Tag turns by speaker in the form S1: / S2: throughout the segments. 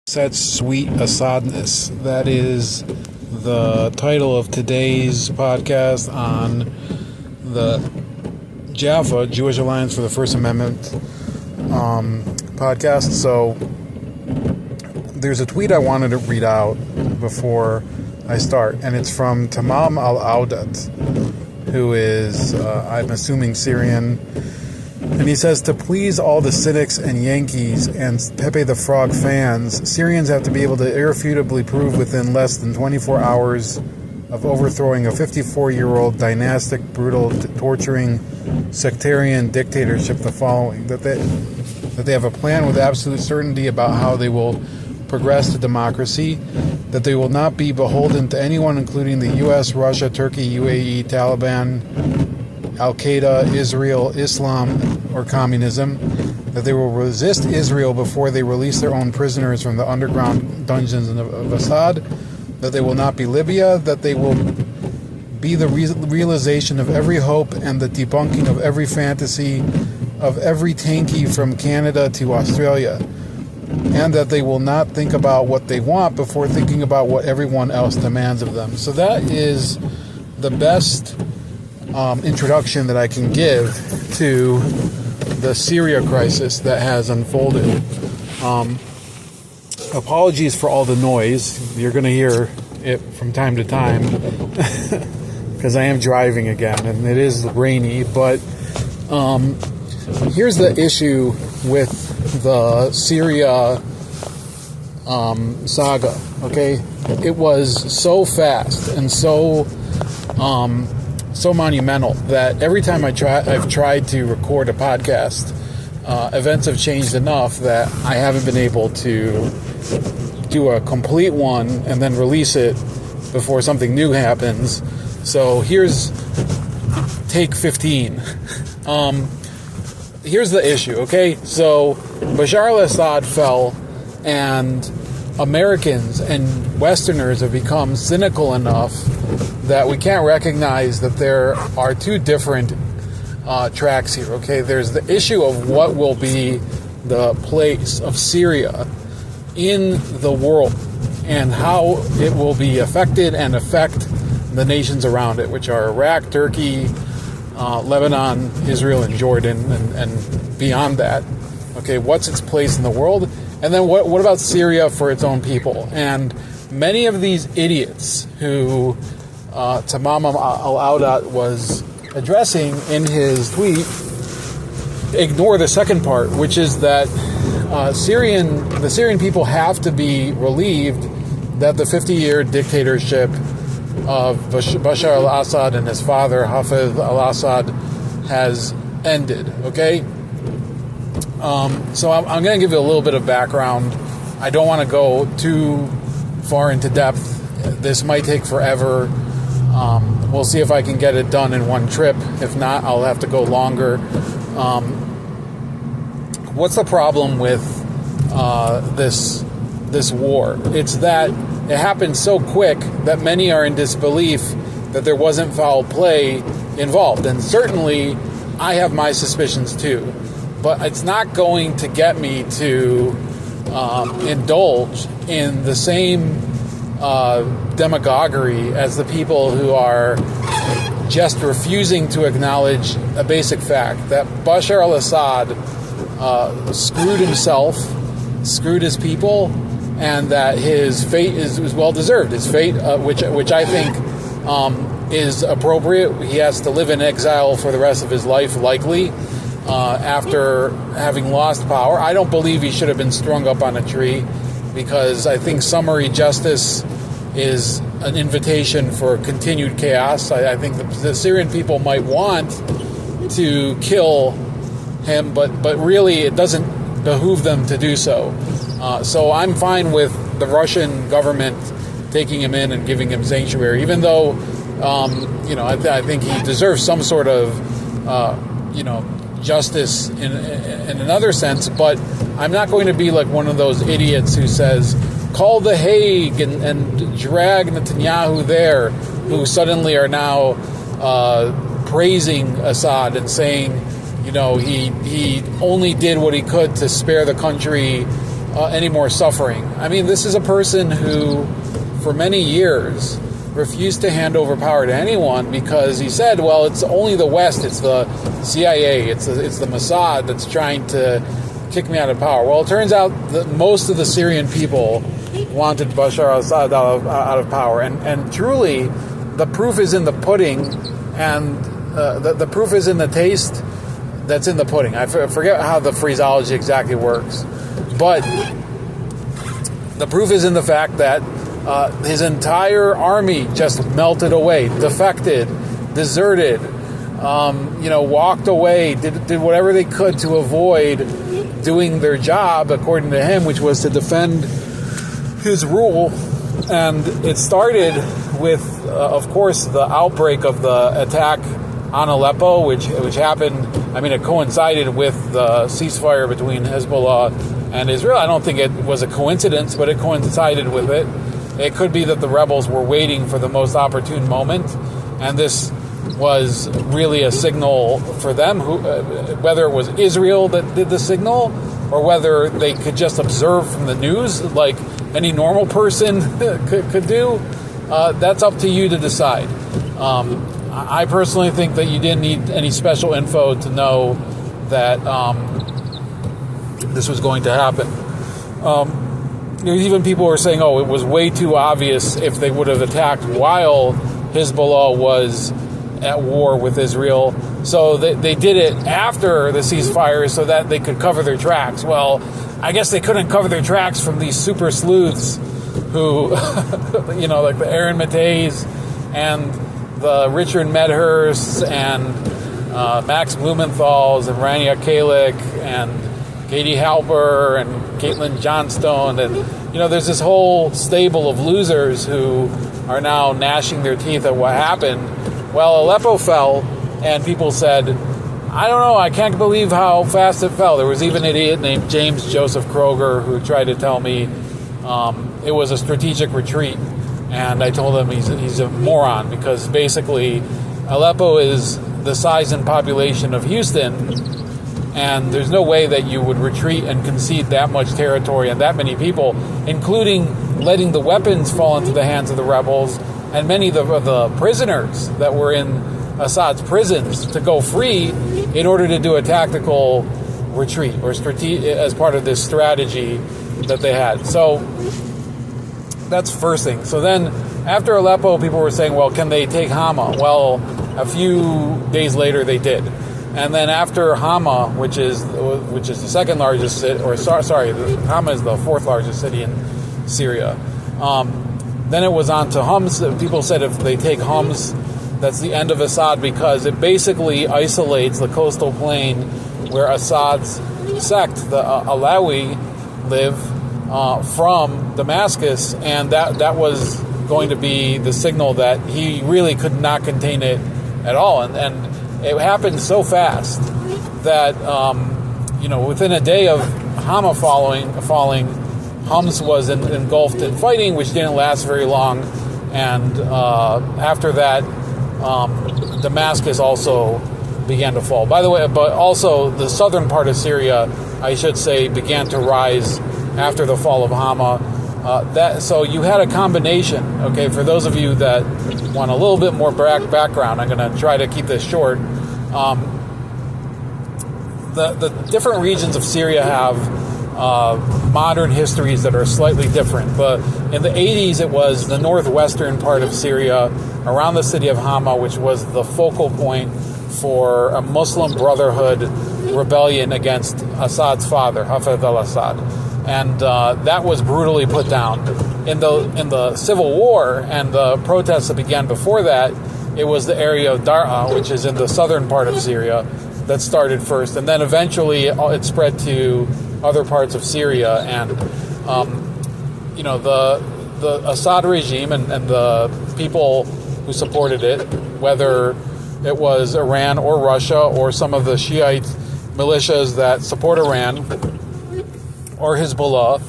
S1: Such sweet Assadness. That is the title of today's podcast on the JAFFA, Jewish Alliance for the First Amendment podcast. So there's a tweet I wanted to read out before I start, and it's from Tamam al-Audat, who is, I'm assuming, Syrian. And he says, to please all the cynics and Yankees and Pepe the Frog fans, Syrians have to be able to irrefutably prove within less than 24 hours of overthrowing a 54-year-old dynastic, brutal, torturing, sectarian dictatorship the following: that they have a plan with absolute certainty about how they will progress to democracy, that they will not be beholden to anyone, including the U.S., Russia, Turkey, UAE, Taliban, Al-Qaeda, Israel, Islam, or communism, that they will resist Israel before they release their own prisoners from the underground dungeons of Assad, that they will not be Libya, that they will be the realization of every hope and the debunking of every fantasy of every tankie from Canada to Australia, and that they will not think about what they want before thinking about what everyone else demands of them. So that is the best introduction that I can give to the Syria crisis that has unfolded. Apologies for all the noise. You're going to hear it from time to time because I am driving again and it is rainy. But here's the issue with the Syria saga. Okay, it was so fast and so monumental that every time I've tried to record a podcast, events have changed enough that I haven't been able to do a complete one and then release it before something new happens. So here's take 15. Here's the issue, okay? So Bashar al-Assad fell, and Americans and Westerners have become cynical enough that we can't recognize that there are two different tracks here, okay? There's the issue of what will be the place of Syria in the world and how it will be affected and affect the nations around it, which are Iraq, Turkey, Lebanon, Israel, and Jordan, and beyond that. Okay, what's its place in the world? And then what about Syria for its own people? And many of these idiots who Tamam al-Audat was addressing in his tweet ignore the second part, which is that the Syrian people have to be relieved that the 50-year dictatorship of Bashar al-Assad and his father, Hafez al-Assad, has ended, okay? So I'm going to give you a little bit of background. I don't want to go too far into depth. This might take forever. We'll see if I can get it done in one trip. If not, I'll have to go longer. What's the problem with this war? It's that it happened so quick that many are in disbelief that there wasn't foul play involved. And certainly, I have my suspicions too. But it's not going to get me to indulge in the same demagoguery as the people who are just refusing to acknowledge a basic fact that Bashar al-Assad screwed himself, screwed his people, and that his fate is well-deserved. His fate, which I think is appropriate. He has to live in exile for the rest of his life, likely, after having lost power. I don't believe he should have been strung up on a tree, because I think summary justice is an invitation for continued chaos. I think the Syrian people might want to kill him, but really it doesn't behoove them to do so. So I'm fine with the Russian government taking him in and giving him sanctuary, even though, I think he deserves some sort of, justice in another sense, but I'm not going to be like one of those idiots who says, call The Hague and drag Netanyahu there, who suddenly are now praising Assad and saying, he only did what he could to spare the country any more suffering. I mean, this is a person who, for many years, refused to hand over power to anyone because he said, well, it's only the West, it's the CIA, it's the Mossad that's trying to kick me out of power. Well, it turns out that most of the Syrian people wanted Bashar al-Assad out of power. And truly, the proof is in the pudding, and the proof is in the taste that's in the pudding. I forget how the phraseology exactly works. But the proof is in the fact that his entire army just melted away, defected, deserted, walked away, did whatever they could to avoid doing their job, according to him, which was to defend his rule. And it started with, of course, the outbreak of the attack on Aleppo, which happened. I mean, it coincided with the ceasefire between Hezbollah and Israel. I don't think it was a coincidence, but it coincided with it. It could be that the rebels were waiting for the most opportune moment, and this was really a signal for them, whether it was Israel that did the signal or whether they could just observe from the news like any normal person could do. That's up to you to decide. I personally think that you didn't need any special info to know that this was going to happen. Even people were saying, it was way too obvious if they would have attacked while Hezbollah was at war with Israel. So they did it after the ceasefire so that they could cover their tracks. Well, I guess they couldn't cover their tracks from these super sleuths who, like the Aaron Mateys and the Richard Medhursts and Max Blumenthals and Rania Kalik and Katie Halper and Caitlin Johnstone. And, there's this whole stable of losers who are now gnashing their teeth at what happened. Well, Aleppo fell, and people said, I don't know, I can't believe how fast it fell. There was even an idiot named James Joseph Kroger who tried to tell me it was a strategic retreat. And I told him he's a moron, because basically Aleppo is the size and population of Houston, and there's no way that you would retreat and concede that much territory and that many people, including letting the weapons fall into the hands of the rebels and many of the prisoners that were in Assad's prisons to go free in order to do a tactical retreat or as part of this strategy that they had. So that's the first thing. So then after Aleppo, people were saying, well, can they take Hama? Well, a few days later they did. And then after Hama, which is the second largest city, Hama is the fourth largest city in Syria. Then it was on to Homs. People said if they take Homs, that's the end of Assad, because it basically isolates the coastal plain where Assad's sect, the Alawi, live from Damascus, and that was going to be the signal that he really could not contain it at all. And it happened so fast that, within a day of Hama falling, Homs was engulfed in fighting, which didn't last very long. And after that, Damascus also began to fall. By the way, but also the southern part of Syria, I should say, began to rise after the fall of Hama. So you had a combination. Okay, for those of you that want a little bit more background, I'm going to try to keep this short. The different regions of Syria have modern histories that are slightly different. But in the 80s, it was the northwestern part of Syria, around the city of Hama, which was the focal point for a Muslim Brotherhood rebellion against Assad's father, Hafez al-Assad. And that was brutally put down. In the civil war and the protests that began before that, it was the area of Dar'a, which is in the southern part of Syria, that started first. And then eventually it spread to other parts of Syria. And, the Assad regime and the people who supported it, whether it was Iran or Russia or some of the Shiite militias that support Iran or Hezbollah,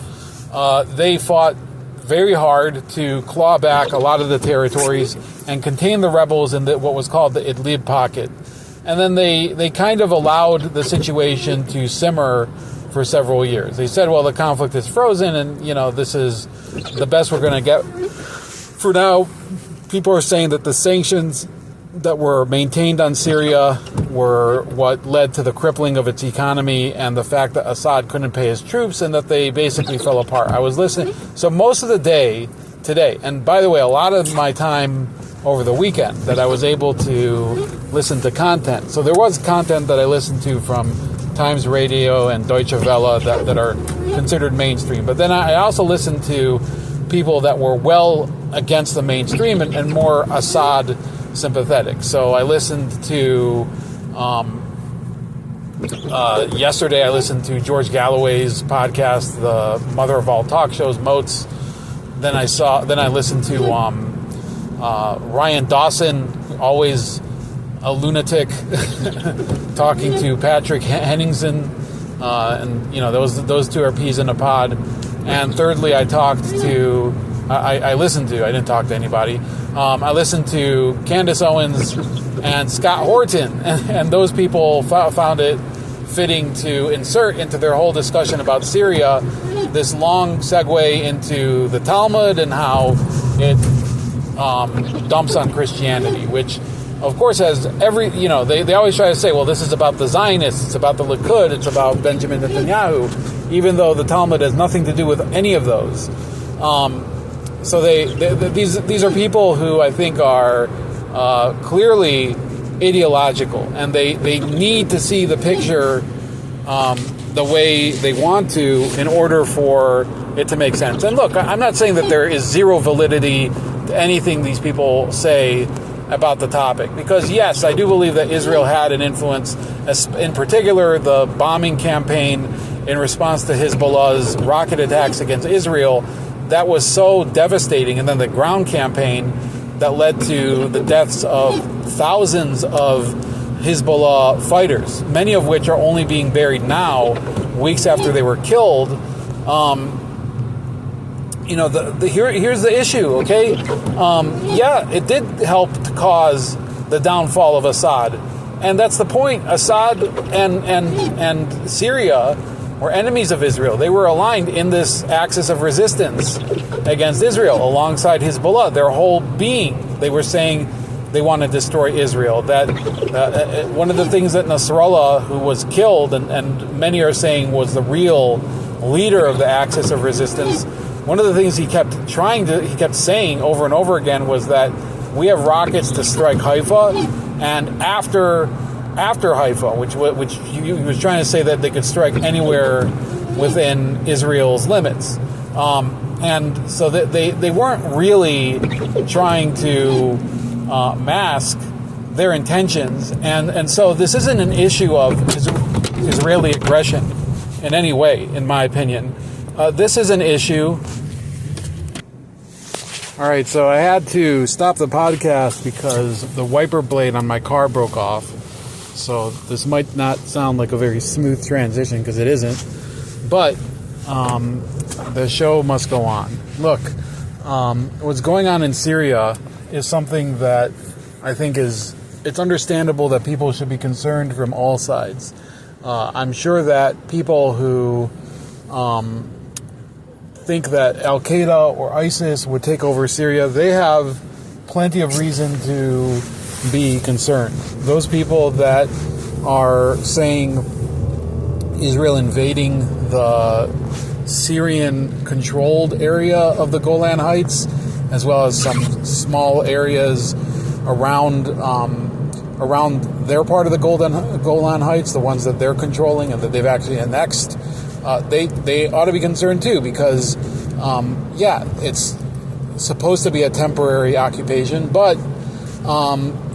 S1: they fought very hard to claw back a lot of the territories and contain the rebels in what was called the Idlib pocket. And then they kind of allowed the situation to simmer for several years. They said, well, the conflict is frozen, and this is the best we're going to get for now. People are saying that the sanctions that were maintained on Syria were what led to the crippling of its economy and the fact that Assad couldn't pay his troops and that they basically fell apart. I was listening. So most of the day today, and by the way, a lot of my time over the weekend that I was able to listen to content. So there was content that I listened to from Times Radio and Deutsche Welle that are considered mainstream. But then I also listened to people that were well against the mainstream and more Assad sympathetic. So I listened to yesterday. I listened to George Galloway's podcast, the mother of all talk shows, Moats. Then I listened to Ryan Dawson, always a lunatic, talking to Patrick Henningsen, and those two are peas in a pod. And thirdly, I listened to. I didn't talk to anybody. I listened to Candace Owens and Scott Horton, and those people found it fitting to insert into their whole discussion about Syria this long segue into the Talmud and how it dumps on Christianity, which of course has they always try to say, well, this is about the Zionists, it's about the Likud, it's about Benjamin Netanyahu, even though the Talmud has nothing to do with any of those. So these are people who I think are clearly ideological, and they need to see the picture the way they want to in order for it to make sense. And look, I'm not saying that there is zero validity to anything these people say about the topic, because yes, I do believe that Israel had an influence, in particular the bombing campaign in response to Hezbollah's rocket attacks against Israel. That was so devastating, and then the ground campaign that led to the deaths of thousands of Hezbollah fighters, many of which are only being buried now, weeks after they were killed. Here's the issue, okay? It did help to cause the downfall of Assad, and that's the point. Assad and Syria were enemies of Israel. They were aligned in this axis of resistance against Israel alongside Hezbollah. Their whole being, they were saying they want to destroy Israel. That one of the things that Nasrallah, who was killed, and many are saying was the real leader of the axis of resistance, one of the things he kept saying over and over again was that we have rockets to strike Haifa, and after Haifa, which he was trying to say that they could strike anywhere within Israel's limits. And so they weren't really trying to mask their intentions. And so this isn't an issue of Israeli aggression in any way, in my opinion. This is an issue. All right, so I had to stop the podcast because the wiper blade on my car broke off. So this might not sound like a very smooth transition, because it isn't. But the show must go on. Look, what's going on in Syria is something that I think it's understandable that people should be concerned from all sides. I'm sure that people who think that Al-Qaeda or ISIS would take over Syria, they have plenty of reason to be concerned. Those people that are saying Israel invading the Syrian-controlled area of the Golan Heights, as well as some small areas around their part of the Golan Heights, the ones that they're controlling and that they've actually annexed, they ought to be concerned too, because it's supposed to be a temporary occupation, but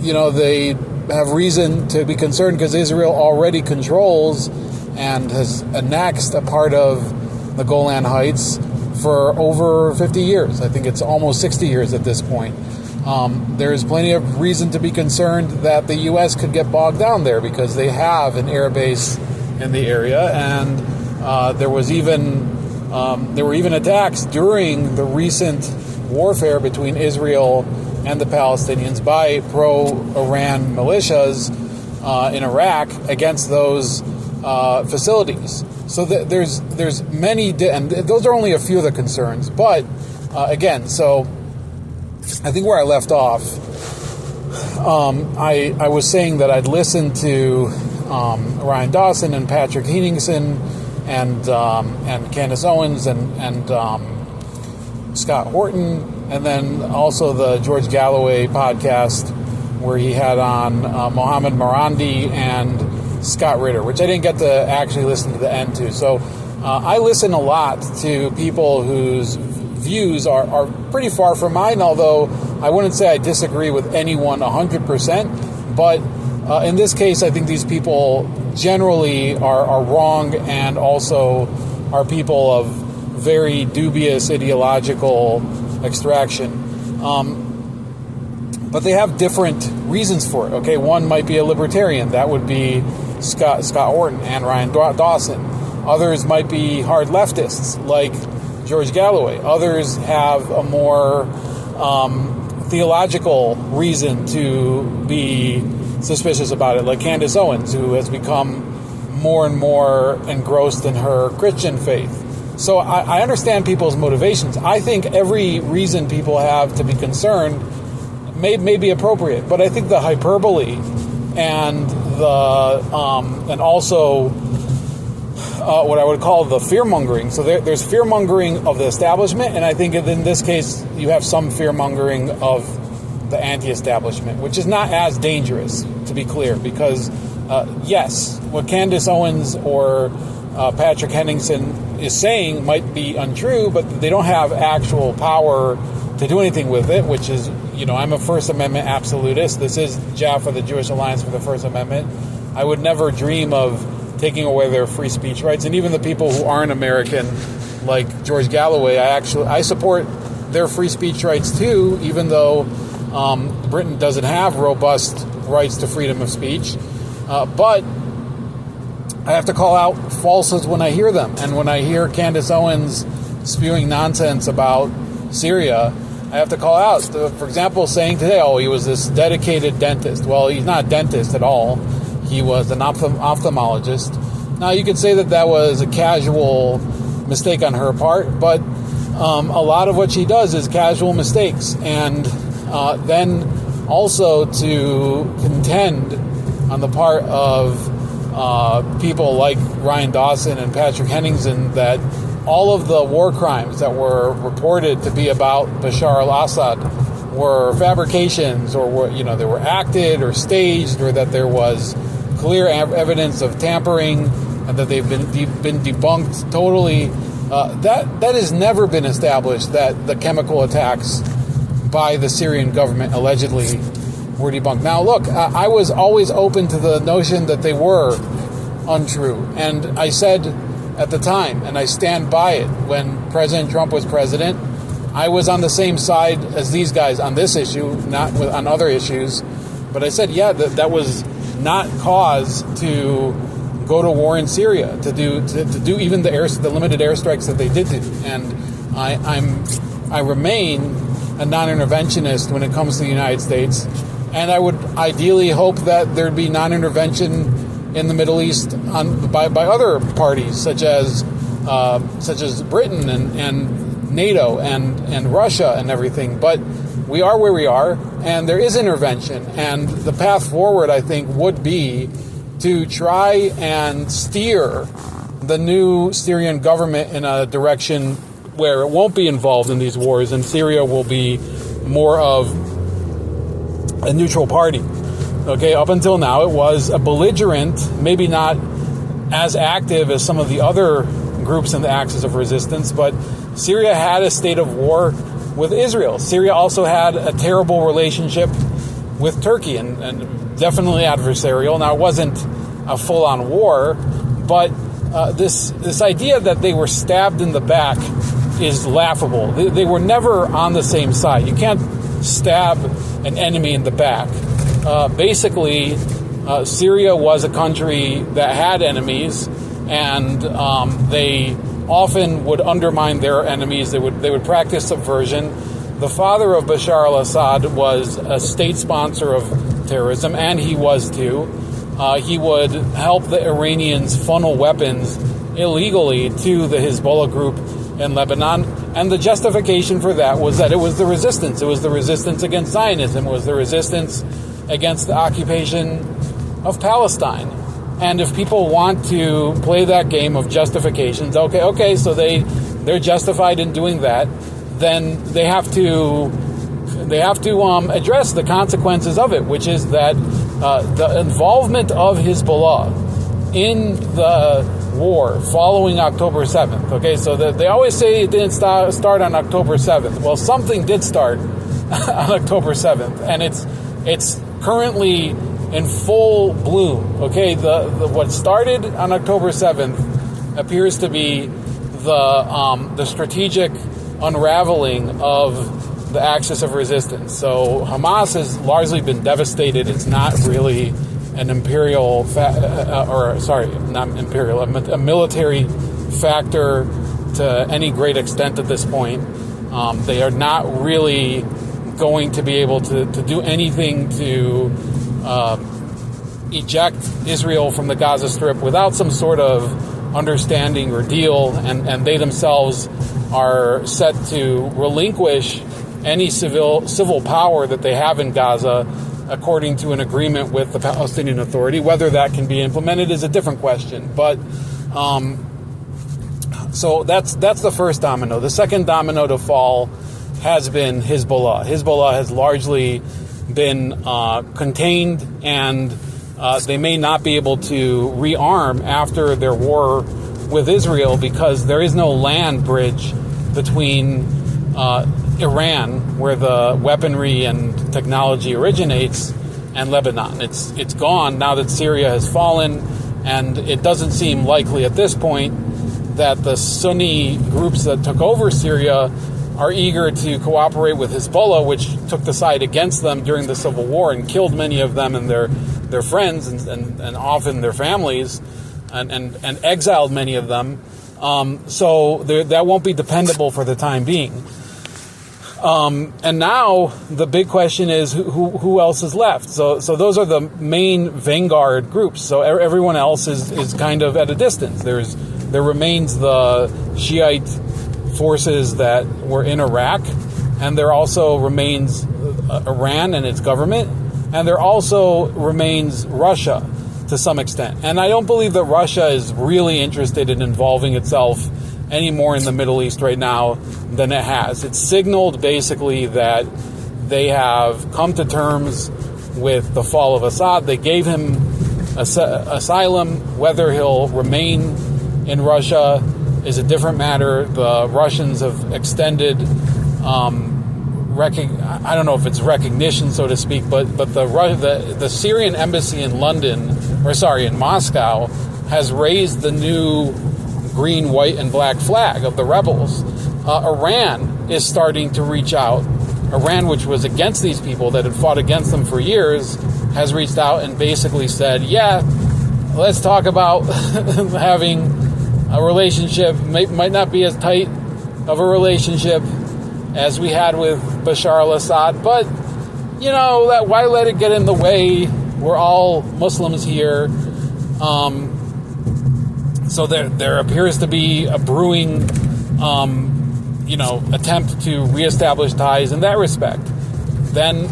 S1: they have reason to be concerned because Israel already controls and has annexed a part of the Golan Heights for over 50 years. I think it's almost 60 years at this point. There is plenty of reason to be concerned that the U.S. could get bogged down there, because they have an air base in the area, and there were even attacks during the recent warfare between Israel and the Palestinians by pro-Iran militias in Iraq against those facilities. So there's many, and those are only a few of the concerns. But again, so I think where I left off, I was saying that I'd listened to Ryan Dawson and Patrick Henningsen and Candace Owens and Scott Horton, and then also the George Galloway podcast where he had on Mohammed Marandi and Scott Ritter, which I didn't get to actually listen to the end to. So I listen a lot to people whose views are pretty far from mine, although I wouldn't say I disagree with anyone 100%. But in this case, I think these people generally are wrong, and also are people of very dubious ideological extraction. But they have different reasons for it. Okay, one might be a libertarian. That would be Scott Horton and Ryan Dawson. Others might be hard leftists, like George Galloway. Others have a more theological reason to be suspicious about it, like Candace Owens, who has become more and more engrossed in her Christian faith. So I understand people's motivations. I think every reason people have to be concerned may be appropriate, but I think the hyperbole and and also what I would call the fear-mongering. So there's fear-mongering of the establishment, and I think in this case you have some fear-mongering of the anti-establishment, which is not as dangerous, to be clear, because yes, what Candace Owens or Patrick Henningsen is saying might be untrue, but they don't have actual power to do anything with it, which is, I'm a First Amendment absolutist. This is JAFFA, the Jewish Alliance for the First Amendment. I would never dream of taking away their free speech rights. And even the people who aren't American, like George Galloway, I support their free speech rights too, even though Britain doesn't have robust rights to freedom of speech. But I have to call out falsehoods when I hear them. And when I hear Candace Owens spewing nonsense about Syria, I have to call out, for example, saying today, he was this dedicated dentist. Well, he's not a dentist at all. He was an ophthalmologist. Now, you could say that was a casual mistake on her part, but a lot of what she does is casual mistakes. And then also to contend on the part of people like Ryan Dawson and Patrick Henningsen that all of the war crimes that were reported to be about Bashar al-Assad were fabrications, or they were acted or staged, or that there was clear evidence of tampering and that they've been debunked totally. That has never been established, that the chemical attacks by the Syrian government allegedly were debunked. Now, look, I was always open to the notion that they were untrue, and I said at the time, and I stand by it, when President Trump was president, I was on the same side as these guys on this issue, not on other issues. But I said, that was not cause to go to war in Syria, to do even the limited airstrikes that they did do. And I remain a non-interventionist when it comes to the United States, and I would ideally hope that there'd be non-intervention in the Middle East by other parties, such as Britain and NATO and Russia and everything. But we are where we are, and there is intervention. And the path forward, I think, would be to try and steer the new Syrian government in a direction where it won't be involved in these wars, and Syria will be more of a neutral party. Okay, up until now, it was a belligerent, maybe not as active as some of the other groups in the axis of resistance, but Syria had a state of war with Israel. Syria also had a terrible relationship with Turkey, and definitely adversarial. Now, it wasn't a full-on war, but this idea that they were stabbed in the back is laughable. They were never on the same side. You can't stab an enemy in the back. Basically, Syria was a country that had enemies, and they often would undermine their enemies. They would practice subversion. The father of Bashar al-Assad was a state sponsor of terrorism, and he was too. He would help the Iranians funnel weapons illegally to the Hezbollah group in Lebanon. And the justification for that was that it was the resistance. It was the resistance against Zionism. It was the resistance against the occupation of Palestine. And if people want to play that game of justifications, okay, so they're justified in doing that, then they have to address the consequences of it, which is that the involvement of Hezbollah in the war following October 7th. Okay, so they always say it didn't start on October 7th. Well, something did start on October 7th, and it's currently in full bloom. Okay, the what started on October 7th appears to be the strategic unraveling of the axis of resistance. So Hamas has largely been devastated. It's not really an imperial, a military factor to any great extent at this point. They are not really going to be able to do anything to eject Israel from the Gaza Strip without some sort of understanding or deal, and they themselves are set to relinquish any civil power that they have in Gaza according to an agreement with the Palestinian Authority. Whether that can be implemented is a different question. But so that's the first domino. The second domino to fall has been Hezbollah. Hezbollah has largely been contained, and they may not be able to rearm after their war with Israel because there is no land bridge between Iran, where the weaponry and technology originates, and Lebanon. It's gone now that Syria has fallen, and it doesn't seem likely at this point that the Sunni groups that took over Syria are eager to cooperate with Hezbollah, which took the side against them during the civil war and killed many of them and their friends and often their families and exiled many of them. So that won't be dependable for the time being. And now the big question is who else is left? So those are the main vanguard groups. So everyone else is kind of at a distance. There remains the Shiite forces that were in Iraq, and there also remains Iran and its government, and there also remains Russia to some extent. And I don't believe that Russia is really interested in involving itself any more in the Middle East right now than it has. It's signaled basically that they have come to terms with the fall of Assad. They gave him asylum. Whether he'll remain in Russia is a different matter. The Russians have extended, I don't know if it's recognition, so to speak, but the Syrian embassy in in Moscow, has raised the new green, white, and black flag of the rebels. Iran is starting to reach out. Iran, which was against these people, that had fought against them for years, has reached out and basically said, yeah, let's talk about having a relationship. Might not be as tight of a relationship as we had with Bashar al-Assad, but why let it get in the way? We're all Muslims here. So there appears to be a brewing attempt to reestablish ties in that respect. Then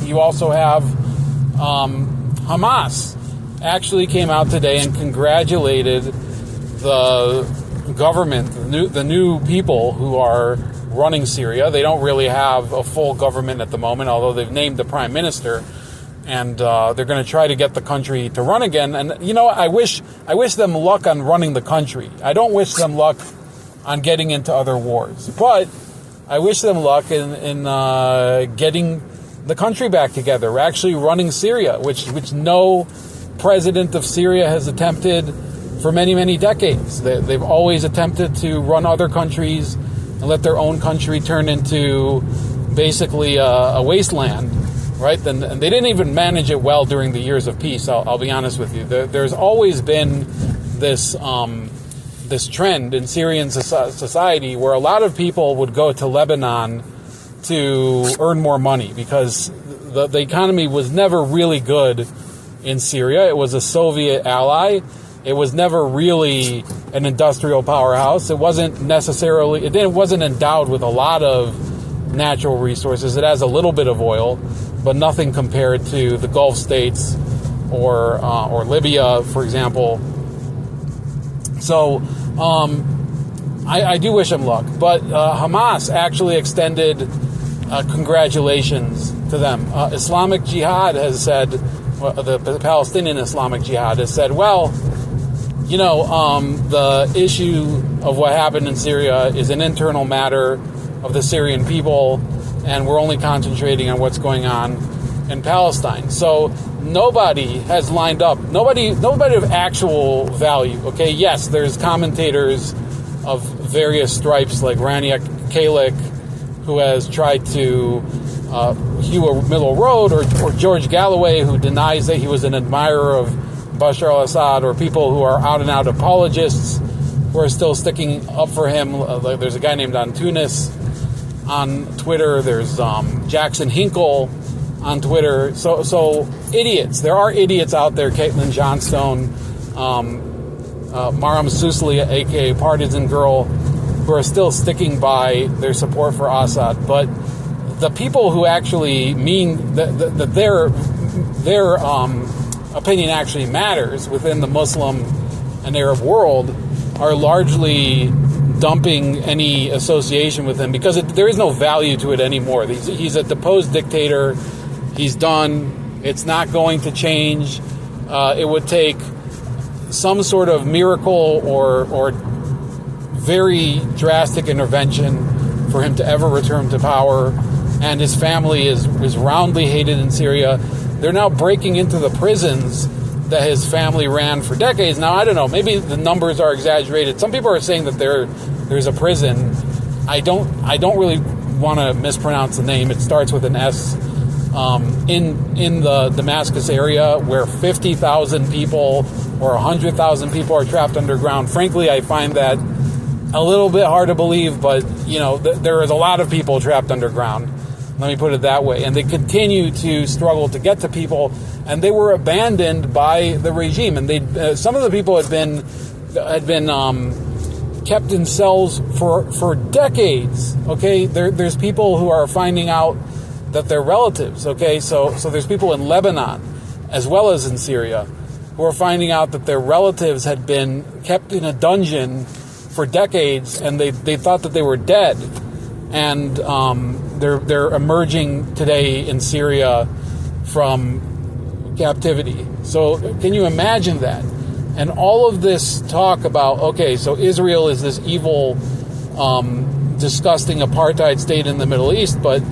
S1: you also have Hamas actually came out today and congratulated the government, the new people who are running Syria. They don't really have a full government at the moment, although they've named the prime minister, and they're going to try to get the country to run again. And I wish them luck on running the country. I don't wish them luck on getting into other wars, but I wish them luck in getting the country back together. We're actually running Syria, which no president of Syria has attempted for many, many decades. They've always attempted to run other countries and let their own country turn into basically a wasteland, right? And they didn't even manage it well during the years of peace, I'll be honest with you. There's always been this trend in Syrian society where a lot of people would go to Lebanon to earn more money because the economy was never really good in Syria. It was a Soviet ally. It was never really an industrial powerhouse. It wasn't endowed with a lot of natural resources. It has a little bit of oil, but nothing compared to the Gulf states or Libya, for example. So I do wish him luck. But Hamas actually extended congratulations to them. Islamic Jihad has said, the Palestinian Islamic Jihad has said, well, the issue of what happened in Syria is an internal matter of the Syrian people, and we're only concentrating on what's going on in Palestine. So nobody has lined up, nobody of actual value. Okay, yes, there's commentators of various stripes like Rania Kalik, who has tried to hew a middle road, or George Galloway, who denies that he was an admirer of Bashar al-Assad, or people who are out-and-out apologists who are still sticking up for him. There's a guy named Antunes on Twitter. There's Jackson Hinkle on Twitter. So idiots. There are idiots out there. Caitlin Johnstone, Maram Susli, a.k.a. Partisan Girl, who are still sticking by their support for Assad. But the people who actually mean that their opinion actually matters within the Muslim and Arab world are largely dumping any association with him, because there is no value to it anymore. He's a deposed dictator. He's done. It's not going to change. It would take some sort of miracle or very drastic intervention for him to ever return to power. And his family is roundly hated in Syria. They're now breaking into the prisons that his family ran for decades. Now, I don't know, maybe the numbers are exaggerated. Some people are saying that there's a prison. I don't really want to mispronounce the name. It starts with an S. In the Damascus area, where 50,000 people or 100,000 people are trapped underground. Frankly, I find that a little bit hard to believe, but there is a lot of people trapped underground. Let me put it that way. And they continue to struggle to get to people, and they were abandoned by the regime. And some of the people had been kept in cells for decades. Okay, there's people who are finding out that they're relatives. Okay, so there's people in Lebanon as well as in Syria who are finding out that their relatives had been kept in a dungeon for decades, and they thought that they were dead. And they're emerging today in Syria from captivity. So can you imagine that? And all of this talk about, okay, so Israel is this evil, disgusting apartheid state in the Middle East, but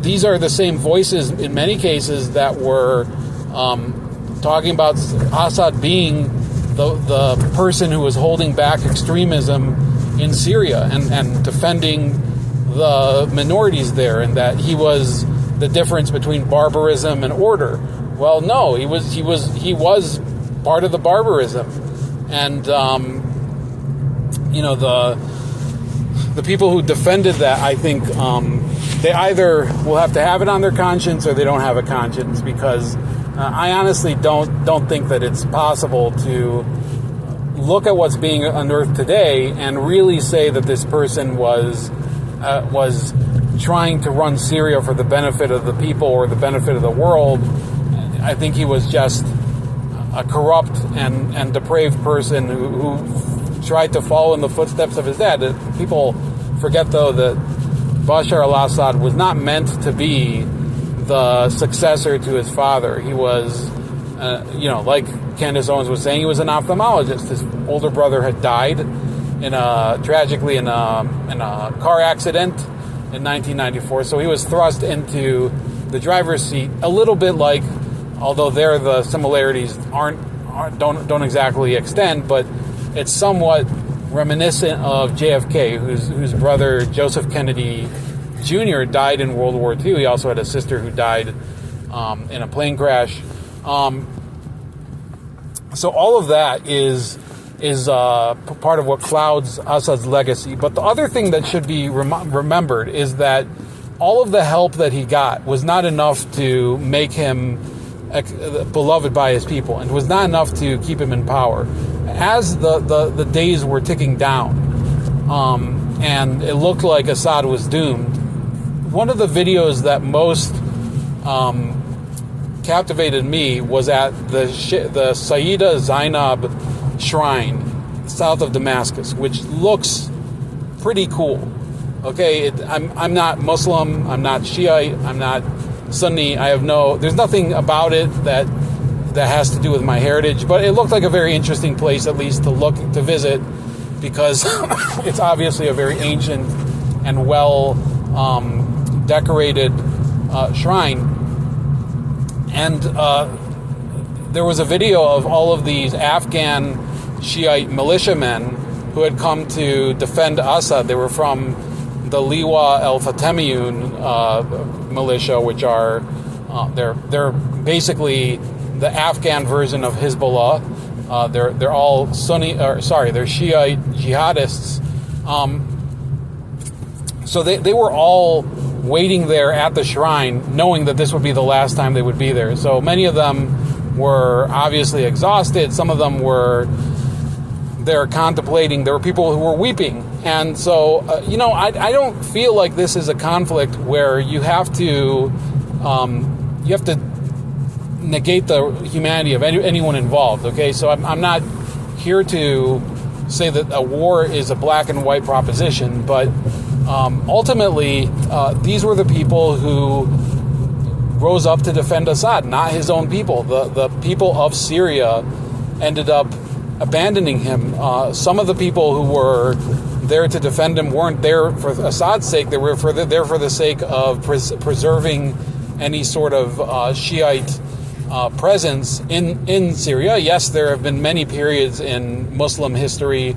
S1: these are the same voices in many cases that were talking about Assad being the person who was holding back extremism in Syria and defending the minorities there, and that he was the difference between barbarism and order. Well, no, he was part of the barbarism, and the people who defended that, I think they either will have to have it on their conscience or they don't have a conscience, because I honestly don't think that it's possible to look at what's being unearthed today and really say that this person was trying to run Syria for the benefit of the people or the benefit of the world. I think he was just a corrupt and depraved person who tried to follow in the footsteps of his dad. People forget, though, that Bashar al-Assad was not meant to be the successor to his father. He was, like Candace Owens was saying, he was an ophthalmologist. His older brother had died tragically in a car accident in 1994. So he was thrust into the driver's seat, a little bit like, although there the similarities don't exactly extend, but it's somewhat reminiscent of JFK, whose brother Joseph Kennedy Jr. died in World War II. He also had a sister who died in a plane crash. So all of that is part of what clouds Assad's legacy. But the other thing that should be remembered is that all of the help that he got was not enough to make him beloved by his people, and was not enough to keep him in power. as the days were ticking down, and it looked like Assad was doomed, one of the videos that most captivated me was at the Sayyida Zainab shrine south of Damascus, which looks pretty cool. Okay, I'm not Muslim, I'm not Shiite, I'm not Sunni. There's nothing about it that has to do with my heritage, but it looked like a very interesting place, at least to visit, because it's obviously a very ancient and well decorated shrine. And there was a video of all of these Afghan Shiite militiamen who had come to defend Assad. They were from the Liwa al-Fatemiyun militia, which are they're basically the Afghan version of Hezbollah. They're all Sunni, they're Shiite jihadists. So they were all waiting there at the shrine, knowing that this would be the last time they would be there. So many of them were obviously exhausted. Some of them were there contemplating. There were people who were weeping. And so, I don't feel like this is a conflict where you have to negate the humanity of anyone involved. Okay, so I'm not here to say that a war is a black and white proposition, but ultimately, these were the people who rose up to defend Assad, not his own people. The people of Syria ended up abandoning him. Some of the people who were there to defend him weren't there for Assad's sake. They were there for the sake of preserving any sort of Shiite presence in Syria. Yes, there have been many periods in Muslim history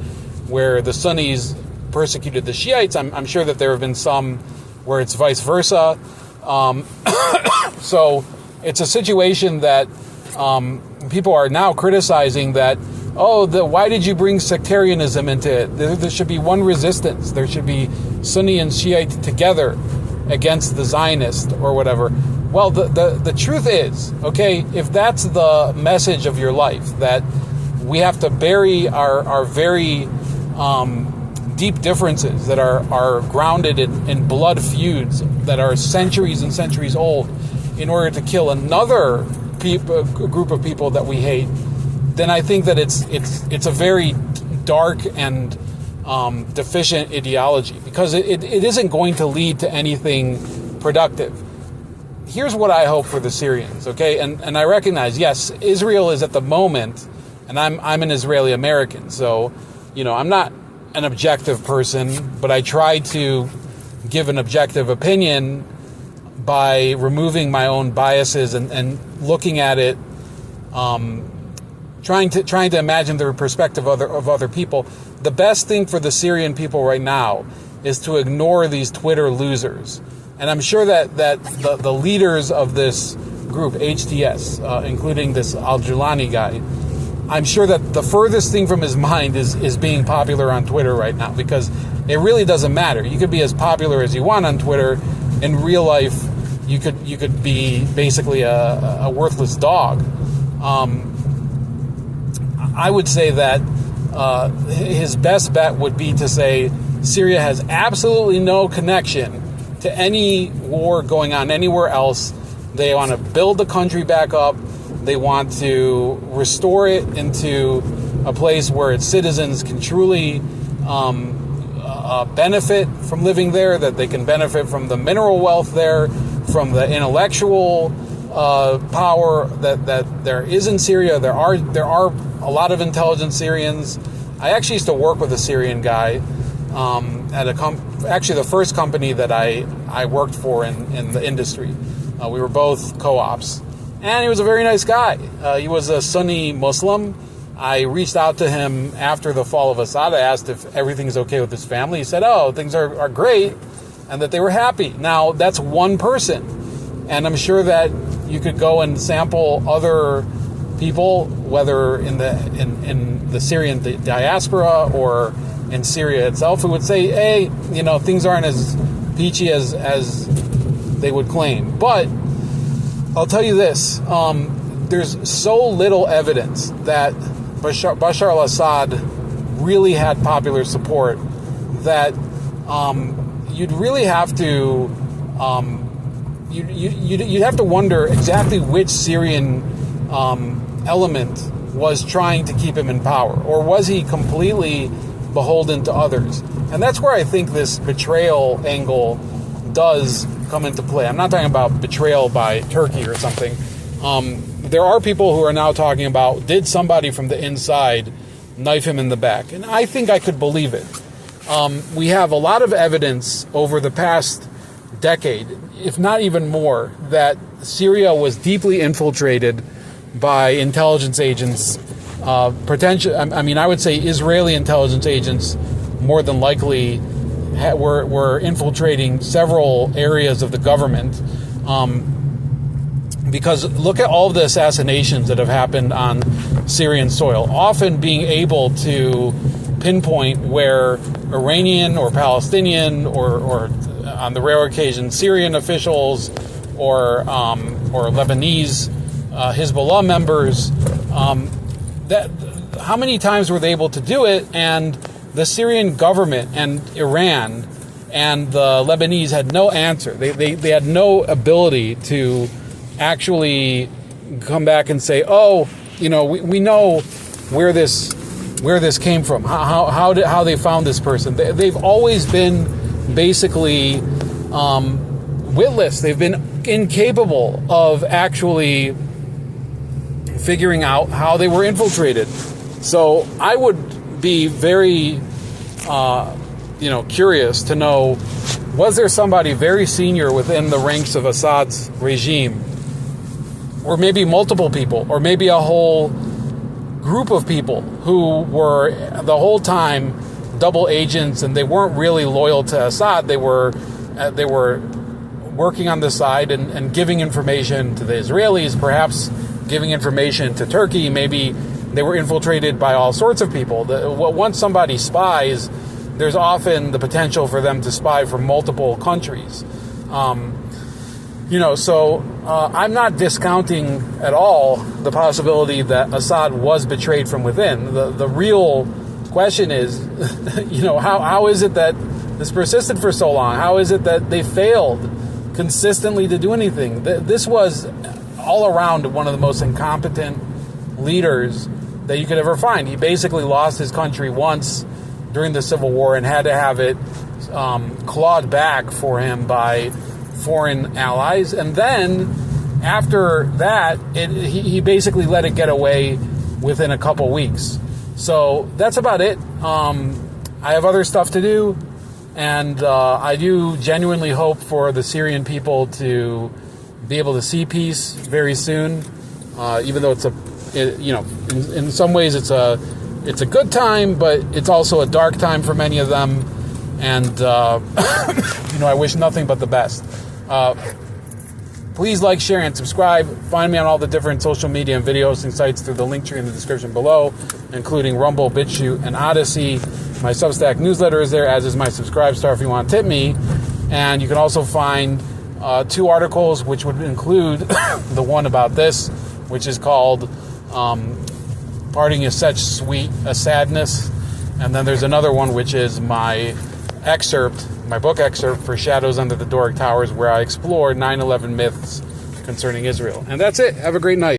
S1: where the Sunnis persecuted the Shiites. I'm sure that there have been some where it's vice versa. So it's a situation that people are now criticizing that, why did you bring sectarianism into it? There should be one resistance. There should be Sunni and Shiite together against the Zionist or whatever. Well, the truth is, okay, if that's the message of your life, that we have to bury our very deep differences that are grounded in blood feuds that are centuries and centuries old in order to kill another group of people that we hate, then I think that it's a very dark and deficient ideology, because it isn't going to lead to anything productive. Here's what I hope for the Syrians, okay? And I recognize, yes, Israel is at the moment, and I'm an Israeli American, so I'm not an objective person, but I try to give an objective opinion by removing my own biases and looking at it, trying to imagine the perspective of other people. The best thing for the Syrian people right now is to ignore these Twitter losers. And I'm sure that the leaders of this group, HTS, including this Al-Julani guy, I'm sure that the furthest thing from his mind is being popular on Twitter right now, because it really doesn't matter. You could be as popular as you want on Twitter. In real life, you could be basically a worthless dog. I would say that his best bet would be to say Syria has absolutely no connection to any war going on anywhere else. They want to build the country back up. They want to restore it into a place where its citizens can truly benefit from living there, that they can benefit from the mineral wealth there, from the intellectual power that there is in Syria. There are a lot of intelligent Syrians. I actually used to work with a Syrian guy at actually the first company that I worked for in the industry. We were both co-ops. And he was a very nice guy. He was a Sunni Muslim. I reached out to him after the fall of Assad. I asked if everything's okay with his family. He said, things are great, and that they were happy. Now, that's one person. And I'm sure that you could go and sample other people, whether in the Syrian diaspora or in Syria itself, who would say, hey, things aren't as peachy as they would claim. But I'll tell you this, there's so little evidence that Bashar al-Assad really had popular support, that you'd really have to you'd have to wonder exactly which Syrian element was trying to keep him in power, or was he completely beholden to others? And that's where I think this betrayal angle does come into play. I'm not talking about betrayal by Turkey or something. There are people who are now talking about, did somebody from the inside knife him in the back? And I think I could believe it. We have a lot of evidence over the past decade, if not even more, that Syria was deeply infiltrated by intelligence agents, I would say Israeli intelligence agents more than likely were infiltrating several areas of the government. Because look at all of the assassinations that have happened on Syrian soil, often being able to pinpoint where Iranian or Palestinian or on the rare occasion Syrian officials or Lebanese Hezbollah members, how many times were they able to do it? And the Syrian government and Iran and the Lebanese had no answer. They had no ability to actually come back and say, oh, we know where this came from, how they found this person. They've always been basically witless. They've been incapable of actually figuring out how they were infiltrated. So I would be very curious to know, was there somebody very senior within the ranks of Assad's regime, or maybe multiple people, or maybe a whole group of people who were the whole time double agents, and they weren't really loyal to Assad. They were working on the side and giving information to the Israelis, perhaps giving information to Turkey. Maybe they were infiltrated by all sorts of people. Once somebody spies, there's often the potential for them to spy for multiple countries. So I'm not discounting at all the possibility that Assad was betrayed from within. The real question is, how is it that this persisted for so long? How is it that they failed consistently to do anything? This was all around one of the most incompetent leaders that you could ever find. He basically lost his country once during the Civil War and had to have it clawed back for him by foreign allies. And then after that, he basically let it get away within a couple weeks. So that's about it. I have other stuff to do, and I do genuinely hope for the Syrian people to be able to see peace very soon, even though in some ways it's a good time, but it's also a dark time for many of them. And I wish nothing but the best. Please like, share, and subscribe. Find me on all the different social media and video hosting sites through the link tree in the description below, including Rumble, BitChute, and Odyssey. My Substack newsletter is there, as is my Subscribe Star if you want to tip me. And you can also find 2 articles, which would include the one about this, which is called Parting is Such Sweet Assadness. And then there's another one, which is my book excerpt for Shadows Under the Doric Towers, where I explore 9/11 myths concerning Israel. And that's it. Have a great night.